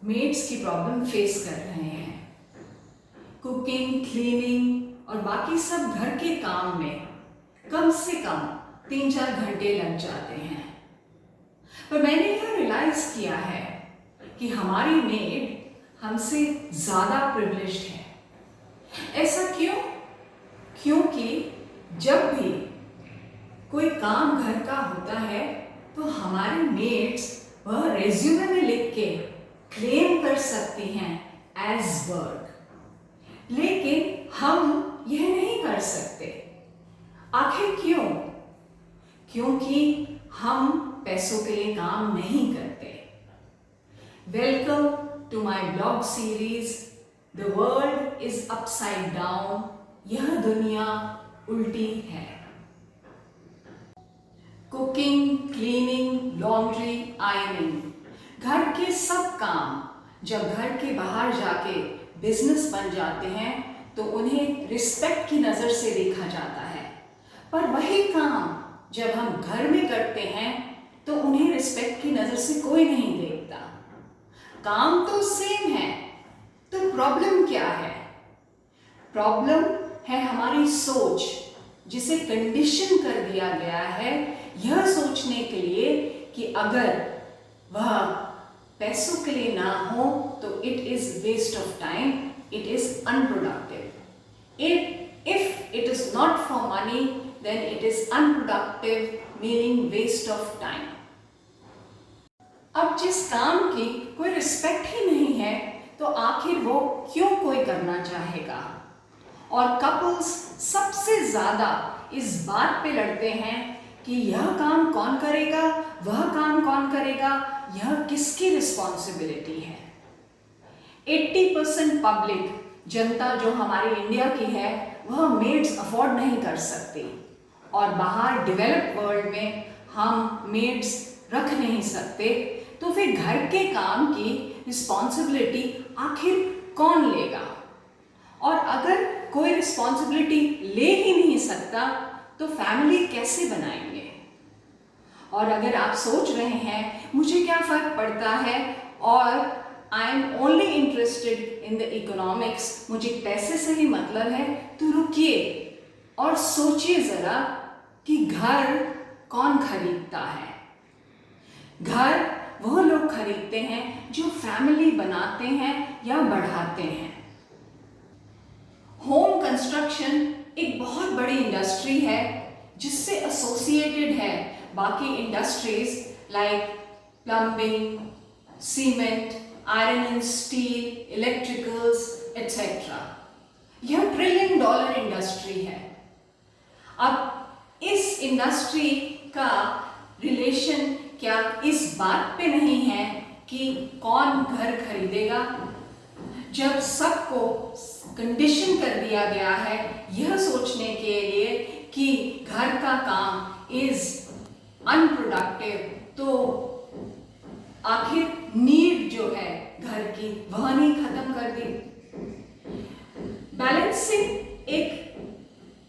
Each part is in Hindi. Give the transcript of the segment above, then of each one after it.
मेड्स की प्रॉब्लम फेस कर रहे हैं। कुकिंग, क्लीनिंग और बाकी सब घर के काम में कम से कम 3-4 घंटे लग जाते हैं। पर मैंने यह रियलाइज किया है कि हमारी मेड हमसे ज़्यादा प्रिविलेज्ड है। ऐसा क्यों? क्योंकि जब भी कोई काम घर का होता है तो हमारे मेड्स वह रेज्यूमे में लिख के क्लेम कर सकती हैं एज वर्क, लेकिन हम यह नहीं कर सकते। आखिर क्यों? क्योंकि हम पैसों के लिए काम नहीं करते। Welcome to my blog series the world is upside down. यह दुनिया उल्टी है। कुकिंग, क्लीनिंग, लॉन्ड्री, आयरनिंग, घर के सब काम जब घर के बाहर जाके बिजनेस बन जाते हैं तो उन्हें रिस्पेक्ट की नज़र से देखा जाता है। पर वही काम जब हम घर में करते हैं तो उन्हें रिस्पेक्ट की नज़र से कोई नहीं देखता। काम तो सेम है, तो प्रॉब्लम क्या है? प्रॉब्लम है हमारी सोच, जिसे कंडीशन कर दिया गया है यह सोचने के लिए कि अगर वह पैसों के लिए ना हो तो it is waste of time, it is unproductive. If it is not for money, then it is unproductive, meaning waste of time. अब जिस काम की कोई रिस्पेक्ट ही नहीं है तो आखिर वो क्यों कोई करना चाहेगा? और कपल्स सबसे ज़्यादा इस बात पे लड़ते हैं कि यह काम कौन करेगा, वह काम कौन करेगा, यह किसकी रिस्पॉन्सिबिलिटी है। 80% पब्लिक, जनता जो हमारी इंडिया की है, वह मेड्स अफोर्ड नहीं कर सकती और बाहर डेवलप्ड वर्ल्ड में हम मेड्स रख नहीं सकते। तो फिर घर के काम की रिस्पॉन्सिबिलिटी आखिर कौन लेगा? और अगर कोई रिस्पॉन्सिबिलिटी ले ही नहीं सकता तो फैमिली कैसे बनाएंगे? और अगर आप सोच रहे हैं मुझे क्या फ़र्क पड़ता है और I am only interested in the economics, मुझे पैसे से ही मतलब है, तो रुकिए और सोचिए ज़रा कि घर कौन खरीदता है? घर वह लोग खरीदते हैं जो फैमिली बनाते हैं या बढ़ाते हैं। होम कंस्ट्रक्शन एक बहुत बड़ी इंडस्ट्री है जिससे एसोसिएटेड है बाकी industries like plumbing, cement, iron and steel, electricals etcetera. यह $1 ट्रिलियन इंडस्ट्री है। अब इस इंडस्ट्री का रिलेशन क्या इस बात पे नहीं है कि कौन घर खरीदेगा? जब सबको कंडीशन कर दिया गया है यह सोचने के लिए कि घर का काम इज अनप्रोडक्टिव, तो आखिर नीड जो है घर की वह नहीं खत्म कर दी। बैलेंसिंग एक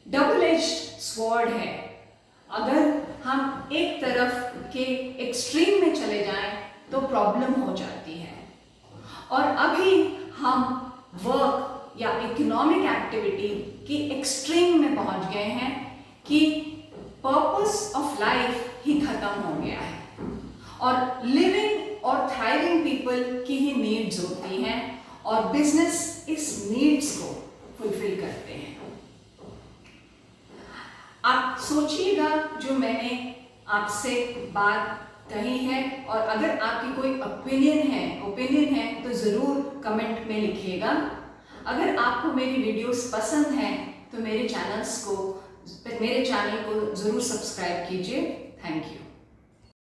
डबल एज्ड स्वॉर्ड है। अगर हम एक तरफ के एक्सट्रीम में चले जाएं तो प्रॉब्लम हो जाती है। और अभी हम वर्क या इकोनॉमिक एक्टिविटी की एक्सट्रीम में पहुंच गए हैं कि पर्पस ऑफ लाइफ ही खत्म हो गया है और लिविंग और थ्राइविंग पीपल की ही नीड्स होती हैं और बिजनेस इस नीड्स को फुलफिल करते हैं। आप सोचिएगा जो मैंने आपसे बात कही है, और अगर आपकी कोई ओपिनियन है तो ज़रूर कमेंट में लिखिएगा। अगर आपको मेरी वीडियोस पसंद हैं तो मेरे चैनल को ज़रूर सब्सक्राइब कीजिए। Thank you.